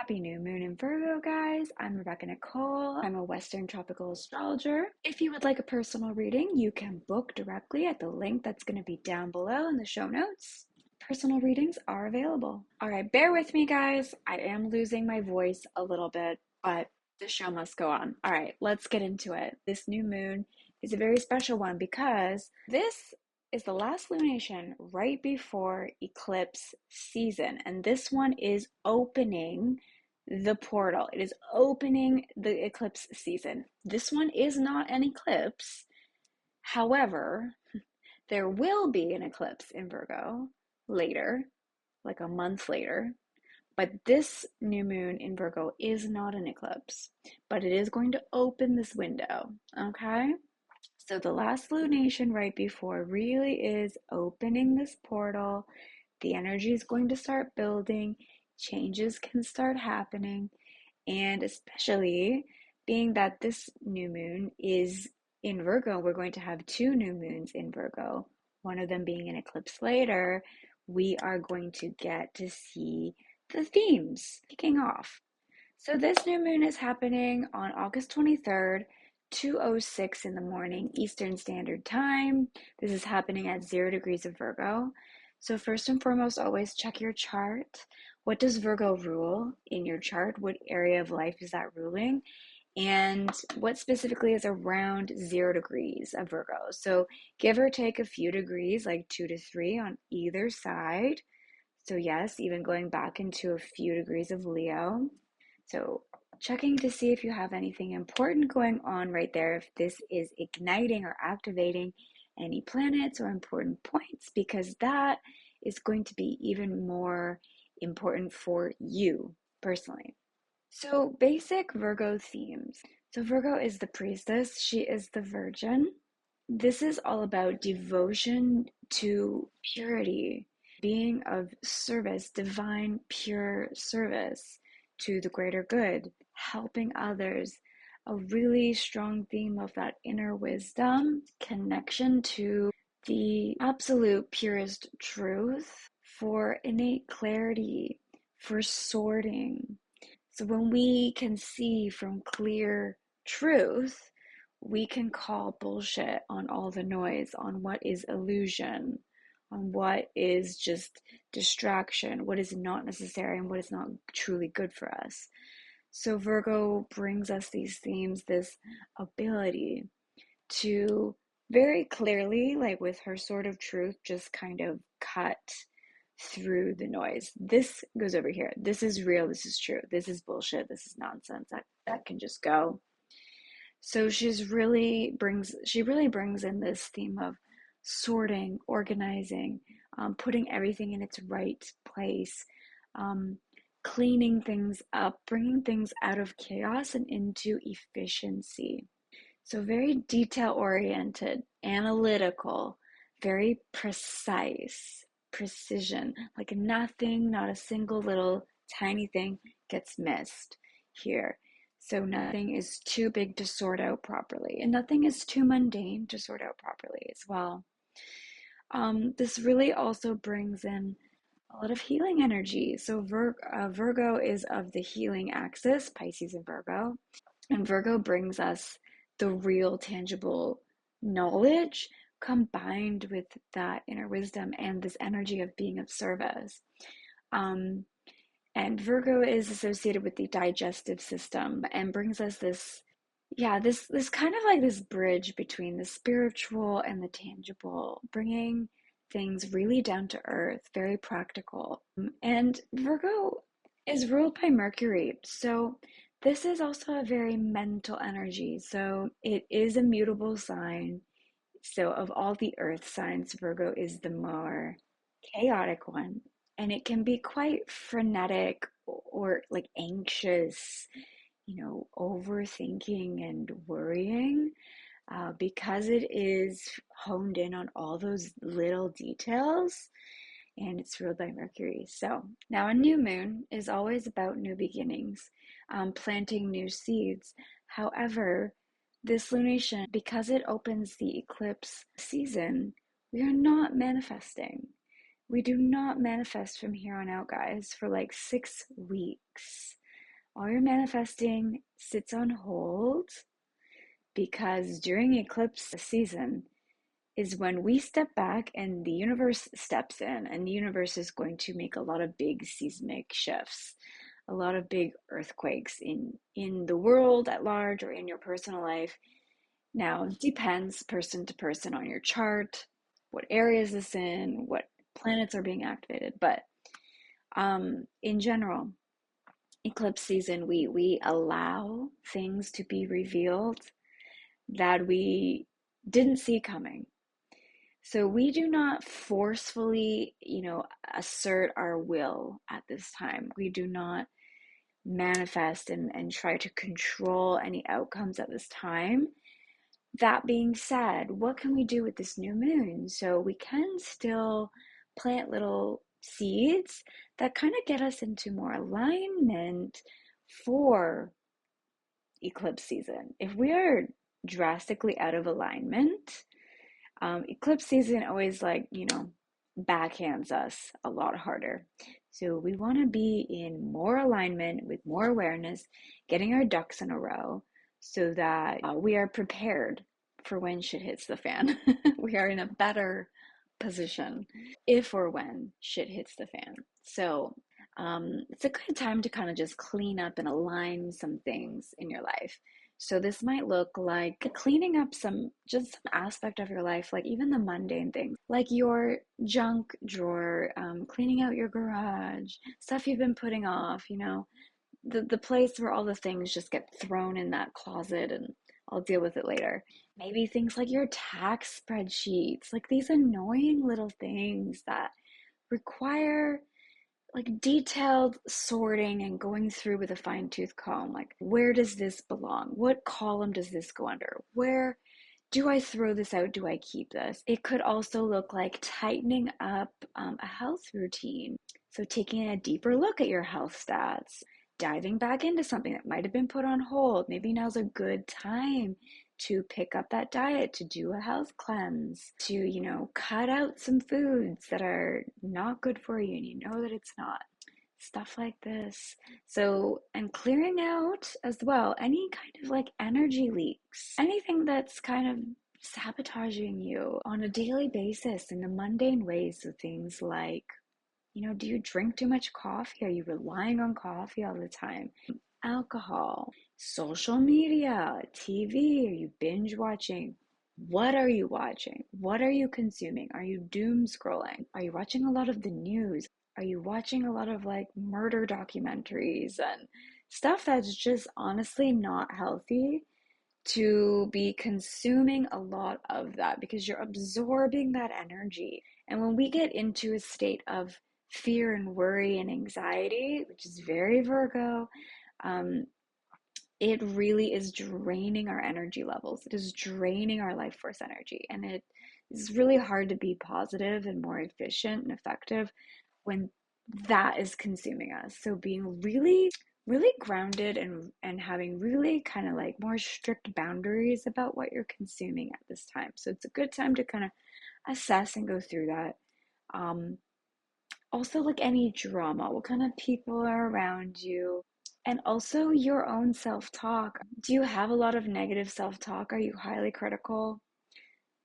Happy new moon in Virgo, guys. I'm Rebecca Nicole. I'm a Western tropical astrologer. If you would like a personal reading, you can book directly at the link that's going to be down below in the show notes. Personal readings are available. All right, bear with me, guys. I am losing my voice a little bit, but the show must go on. All right, let's get into it. This new moon is a very special one because this is the last lunation right before eclipse season, and this one is opening the portal. It is opening the eclipse season. This one is not an eclipse. However, there will be an eclipse in Virgo later, like a month later. But this new moon in Virgo is not an eclipse, but it is going to open this window, okay? So the last lunation right before really is opening this portal. The energy is going to start building, changes can start happening, and especially being that this new moon is in Virgo, we're going to have two new moons in Virgo, one of them being an eclipse later. We are going to get to see the themes kicking off. So this new moon is happening on August 23rd, 2:06 in the morning Eastern Standard Time. This is happening at 0 degrees of Virgo. So first and foremost, always check your chart. What does Virgo rule in your chart? What area of life is that ruling? And what specifically is around 0 degrees of Virgo? So give or take a few degrees, like 2 to 3 on either side. So yes, even going back into a few degrees of Leo. So checking to see if you have anything important going on right there, if this is igniting or activating any planets or important points, because that is going to be even more important for you personally. So basic Virgo themes. So Virgo is the priestess, she is the virgin. This is all about devotion to purity, being of service, divine, pure service to the greater good, helping others. A really strong theme of that inner wisdom, connection to the absolute purest truth, for innate clarity, for sorting. So when we can see from clear truth, we can call bullshit on all the noise, on what is illusion, on what is just distraction, what is not necessary, and what is not truly good for us. So Virgo brings us these themes, this ability to very clearly, like with her sword of truth, just kind of cut through the noise. This goes over here. This is real. This is true. This is bullshit. This is nonsense. That can just go. So she really brings in this theme of sorting, organizing, putting everything in its right place, um, cleaning things up, bringing things out of chaos and into efficiency. So very detail oriented, analytical, very precise, precision, like nothing, not a single little tiny thing gets missed here. So nothing is too big to sort out properly, and nothing is too mundane to sort out properly as well. This really also brings in a lot of healing energy. So Virgo is of the healing axis, Pisces and Virgo. And Virgo brings us the real, tangible knowledge combined with that inner wisdom and this energy of being of service. Um, and Virgo is associated with the digestive system and brings us this, yeah, this kind of like this bridge between the spiritual and the tangible, bringing things really down to earth, very practical. And Virgo is ruled by Mercury. So this is also a very mental energy. So it is a mutable sign. So of all the earth signs, Virgo is the more chaotic one. And it can be quite frenetic or like anxious, overthinking and worrying, because it is honed in on all those little details, and it's ruled by Mercury. So now a new moon is always about new beginnings, planting new seeds. However, this lunation, because it opens the eclipse season, we are not manifesting. We do not manifest from here on out, guys, for like 6 weeks. all your manifesting sits on hold, because during eclipse season is when we step back and the universe steps in, and the universe is going to make a lot of big seismic shifts, a lot of big earthquakes in the world at large or in your personal life. Now, it depends person to person on your chart, what area is this in, what planets are being activated, but in general, eclipse season, we allow things to be revealed that we didn't see coming. So we do not forcefully, assert our will at this time. We do not manifest and try to control any outcomes at this time. That being said, what can we do with this new moon? So we can still plant little seeds that kind of get us into more alignment for eclipse season. If we are drastically out of alignment, eclipse season always backhands us a lot harder. So we want to be in more alignment with more awareness, getting our ducks in a row so that we are prepared for when shit hits the fan. We are in a better position if or when shit hits the fan. So it's a good time to kind of just clean up and align some things in your life. So this might look like cleaning up some aspect of your life, like even the mundane things, like your junk drawer, cleaning out your garage, stuff you've been putting off, the place where all the things just get thrown in that closet and I'll deal with it later. Maybe things like your tax spreadsheets, like these annoying little things that require like detailed sorting and going through with a fine tooth comb. Like, where does this belong? What column does this go under? Where do I throw this out? Do I keep this? It could also look like tightening up a health routine. So, taking a deeper look at your health stats, diving back into something that might have been put on hold. Maybe now's a good time to pick up that diet, to do a health cleanse, to, cut out some foods that are not good for you and you know that it's not. Stuff like this. So, and clearing out as well any kind of like energy leaks, anything that's kind of sabotaging you on a daily basis in the mundane ways. So, things like, do you drink too much coffee? Are you relying on coffee all the time? Alcohol, social media, TV, are you binge watching? What are you watching? What are you consuming? Are you doom scrolling? Are you watching a lot of the news? Are you watching a lot of like murder documentaries and stuff that's just honestly not healthy to be consuming a lot of that because you're absorbing that energy. And when we get into a state of fear and worry and anxiety, which is very Virgo, um, it really is draining our energy levels. It is draining our life force energy. And it is really hard to be positive and more efficient and effective when that is consuming us. So being really, really grounded and having really kind of like more strict boundaries about what you're consuming at this time. So it's a good time to kind of assess and go through that. Also, like any drama, what kind of people are around you? And also your own self-talk. Do you have a lot of negative self-talk? Are you highly critical?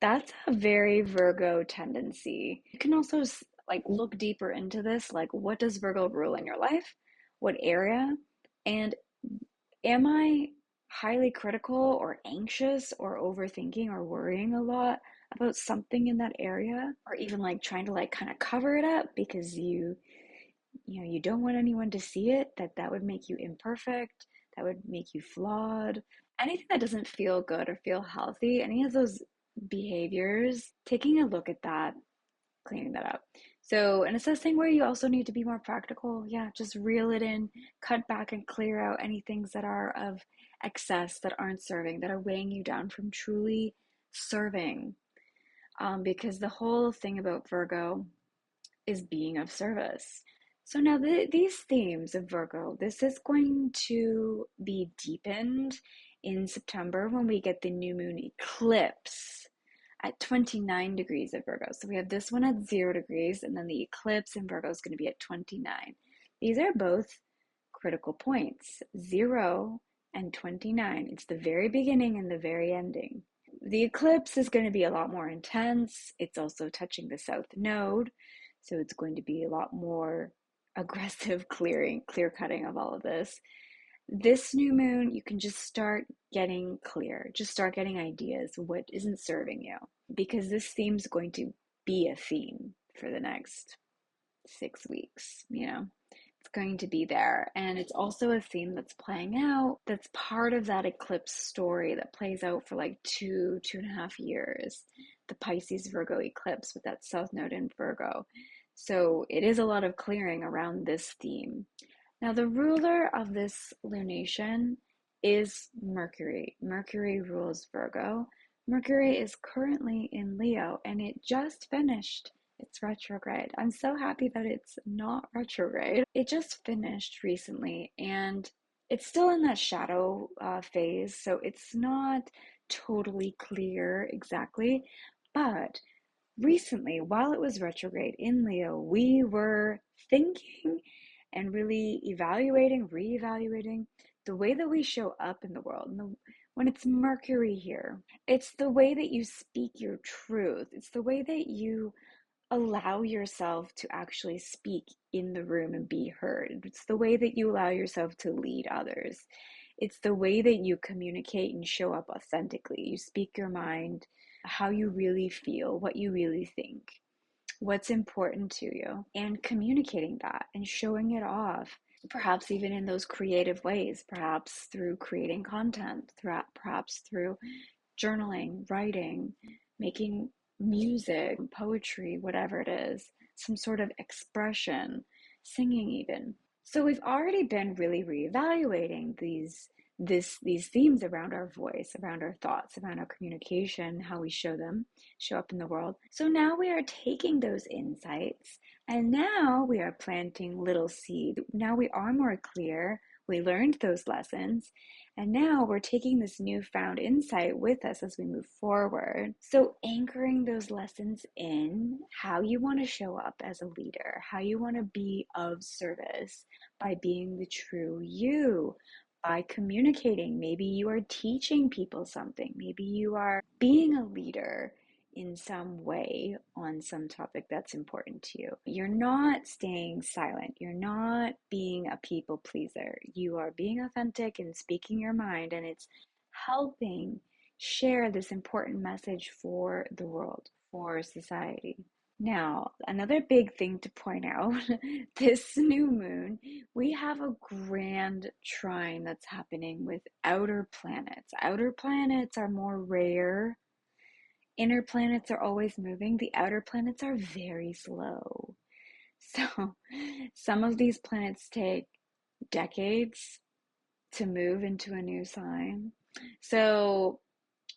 That's a very Virgo tendency. You can also like look deeper into this, like what does Virgo rule in your life? What area? And am I highly critical or anxious or overthinking or worrying a lot about something in that area? Or even like trying to like kind of cover it up because you don't want anyone to see it, that would make you imperfect, that would make you flawed. Anything that doesn't feel good or feel healthy, any of those behaviors, taking a look at that, cleaning that up. So, and it's this thing where you also need to be more practical. Yeah, just reel it in, cut back and clear out any things that are of excess, that aren't serving, that are weighing you down from truly serving. Because the whole thing about Virgo is being of service. So now these themes of Virgo, this is going to be deepened in September when we get the new moon eclipse at 29 degrees of Virgo. So we have this one at 0 degrees, and then the eclipse in Virgo is going to be at 29. These are both critical points, 0 and 29. It's the very beginning and the very ending. The eclipse is going to be a lot more intense. It's also touching the south node, so it's going to be a lot more aggressive clear cutting of all of this. This new moon, you can just start getting clear, just start getting ideas what isn't serving you, because this theme is going to be a theme for the next 6 weeks, it's going to be there. And it's also a theme that's playing out, that's part of that eclipse story that plays out for like 2.5 years, the Pisces Virgo eclipse with that south node in Virgo. So it is a lot of clearing around this theme. Now, the ruler of this lunation is Mercury. Mercury rules Virgo. Mercury is currently in Leo, and it just finished its retrograde. I'm so happy that it's not retrograde. It just finished recently, and it's still in that shadow phase, so it's not totally clear exactly. But recently, while it was retrograde in Leo, we were thinking and really evaluating, reevaluating the way that we show up in the world. And when it's Mercury here, it's the way that you speak your truth. It's the way that you allow yourself to actually speak in the room and be heard. It's the way that you allow yourself to lead others. It's the way that you communicate and show up authentically. You speak your mind, how you really feel, what you really think, what's important to you, and communicating that and showing it off, perhaps even in those creative ways, perhaps through creating content, perhaps through journaling, writing, making music, poetry, whatever it is, some sort of expression, singing even. So we've already been really reevaluating these themes around our voice, around our thoughts, around our communication, how we show up in the world. So now we are taking those insights and now we are planting little seed. Now we are more clear. We learned those lessons. And now we're taking this newfound insight with us as we move forward. So anchoring those lessons in how you want to show up as a leader, how you want to be of service by being the true you, by communicating. Maybe you are teaching people something. Maybe you are being a leader in some way on some topic that's important to you. You're not staying silent. You're not being a people pleaser. You are being authentic and speaking your mind, and it's helping share this important message for the world, for society. Now, another big thing to point out, this new moon, we have a grand trine that's happening with outer planets. Outer planets are more rare. Inner planets are always moving. The outer planets are very slow. So some of these planets take decades to move into a new sign. So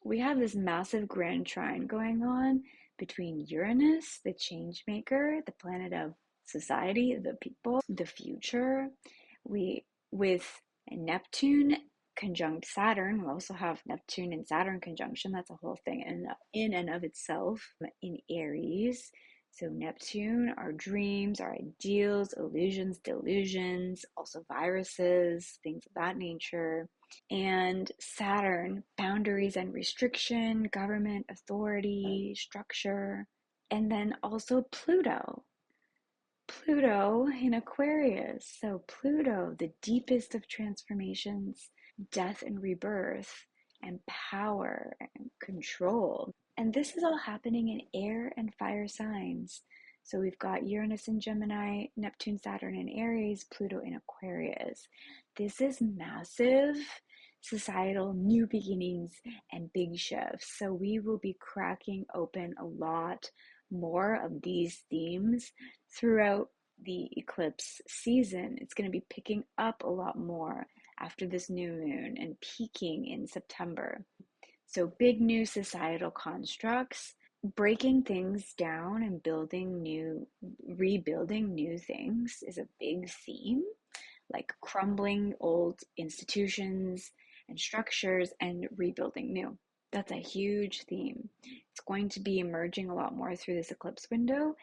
we have this massive grand trine going on between Uranus, the change maker, the planet of society, the people, the future. With Neptune conjunct Saturn, we also have Neptune and Saturn conjunction. That's a whole thing in and of itself in Aries. So Neptune, our dreams, our ideals, illusions, delusions, also viruses, things of that nature. And Saturn, boundaries and restriction, government, authority, structure. And then also Pluto. Pluto in Aquarius. So Pluto, the deepest of transformations, death and rebirth, and power and control. And this is all happening in air and fire signs. So we've got Uranus in Gemini, Neptune, Saturn in Aries, Pluto in Aquarius. This is massive societal new beginnings and big shifts. So we will be cracking open a lot more of these themes throughout the eclipse season. It's going to be picking up a lot more after this new moon and peaking in September. So big new societal constructs, breaking things down and rebuilding new things is a big theme, like crumbling old institutions and structures and rebuilding new. That's a huge theme. It's going to be emerging a lot more through this eclipse window.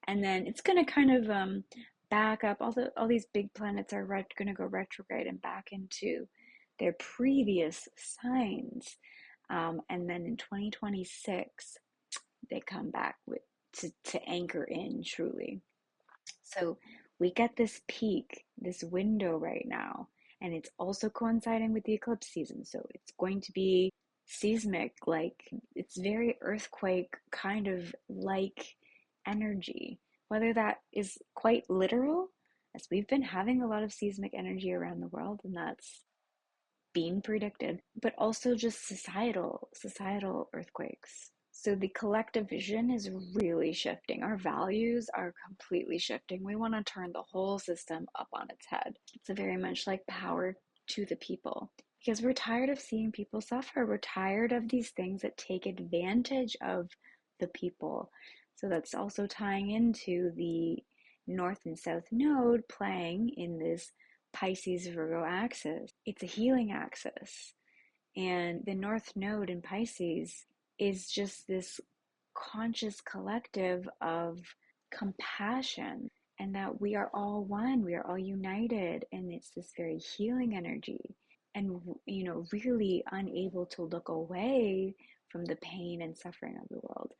And then it's going to kind of back up. All these big planets are going to go retrograde and back into their previous signs. And then in 2026, they come back to anchor in truly. So we get this peak, this window right now, and it's also coinciding with the eclipse season. So it's going to be seismic, like it's very earthquake kind of like energy. Whether that is quite literal, as we've been having a lot of seismic energy around the world, and that's being predicted, but also just societal earthquakes. So the collective vision is really shifting. Our values are completely shifting. We want to turn the whole system up on its head. It's a very much like power to the people because we're tired of seeing people suffer. We're tired of these things that take advantage of the people. So that's also tying into the North and South node playing in this Pisces Virgo axis. It's a healing axis. And the North Node in Pisces is just this conscious collective of compassion, and that we are all one, we are all united, and it's this very healing energy. And, really unable to look away from the pain and suffering of the world.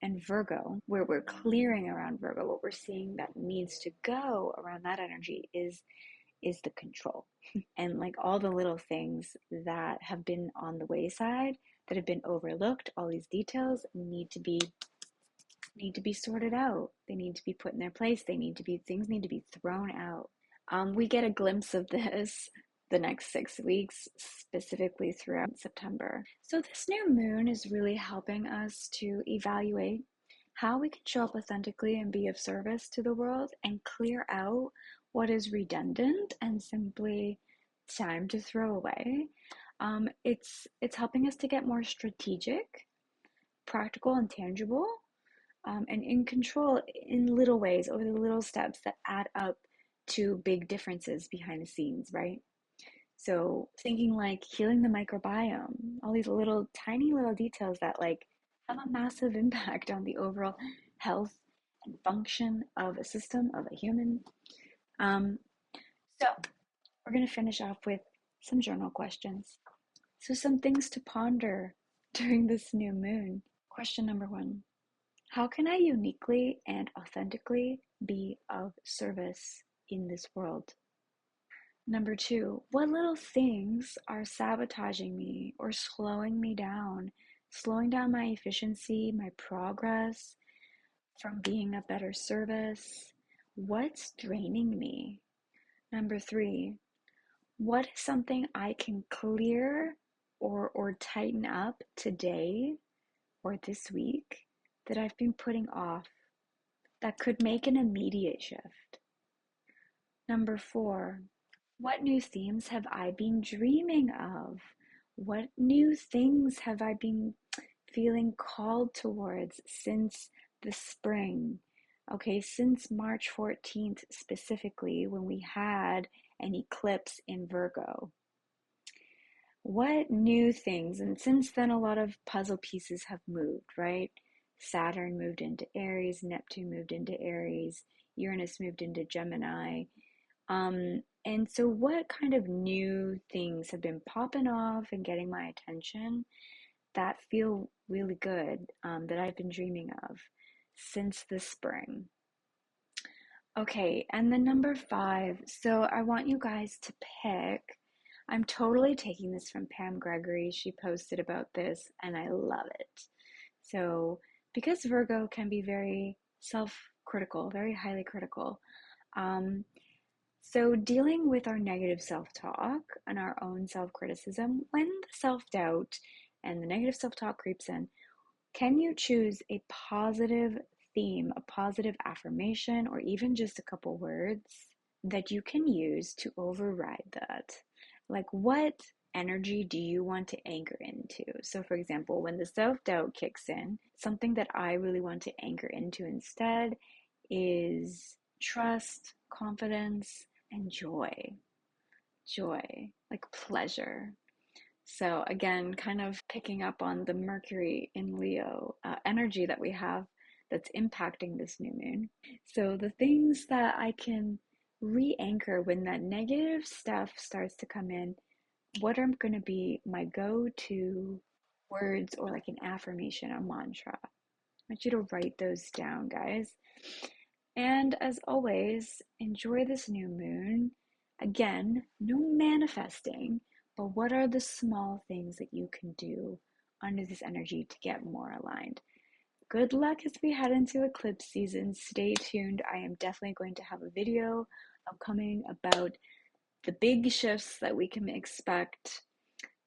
And Virgo, where we're clearing around Virgo, what we're seeing that needs to go around that energy is the control and like all the little things that have been on the wayside, that have been overlooked. All these details need to be sorted out. They need to be put in their place. Things need to be thrown out. We get a glimpse of this the next 6 weeks, specifically throughout September. So this new moon is really helping us to evaluate how we can show up authentically and be of service to the world and clear out what is redundant and simply time to throw away. It's helping us to get more strategic, practical, and tangible, and in control in little ways over the little steps that add up to big differences behind the scenes, right? So thinking like healing the microbiome, all these little tiny little details that like have a massive impact on the overall health and function of a system, of a human. Um, so we're going to finish off with some journal questions. So some things to ponder during this new moon. Question number 1. How can I uniquely and authentically be of service in this world? Number 2, what little things are sabotaging me or slowing down my efficiency, my progress from being a better service? What's draining me? Number 3, what is something I can clear or tighten up today or this week that I've been putting off that could make an immediate shift? Number 4, what new themes have I been dreaming of? What new things have I been feeling called towards since the spring? Okay, since March 14th specifically, when we had an eclipse in Virgo. What new things? And since then, a lot of puzzle pieces have moved, right? Saturn moved into Aries, Neptune moved into Aries, Uranus moved into Gemini. And so what kind of new things have been popping off and getting my attention that feel really good, that I've been dreaming of since the spring? Okay, and then number 5. So I want you guys to pick. I'm totally taking this from Pam Gregory. She posted about this and I love it. So because Virgo can be very self-critical, very highly critical, so dealing with our negative self-talk and our own self-criticism, when the self-doubt and the negative self-talk creeps in, can you choose a positive theme, a positive affirmation, or even just a couple words that you can use to override that? Like, what energy do you want to anchor into? So, for example, when the self doubt kicks in, something that I really want to anchor into instead is trust, confidence, and joy. Joy, like pleasure. So again, kind of picking up on the Mercury in Leo energy that we have that's impacting this new moon. So the things that I can re-anchor when that negative stuff starts to come in, what are going to be my go-to words or like an affirmation, a mantra? I want you to write those down, guys. And as always, enjoy this new moon. Again, no manifesting, but what are the small things that you can do under this energy to get more aligned? Good luck as we head into eclipse season. Stay tuned. I am definitely going to have a video upcoming about the big shifts that we can expect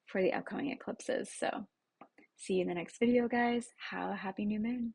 for the upcoming eclipses. So see you in the next video, guys. Have a happy new moon.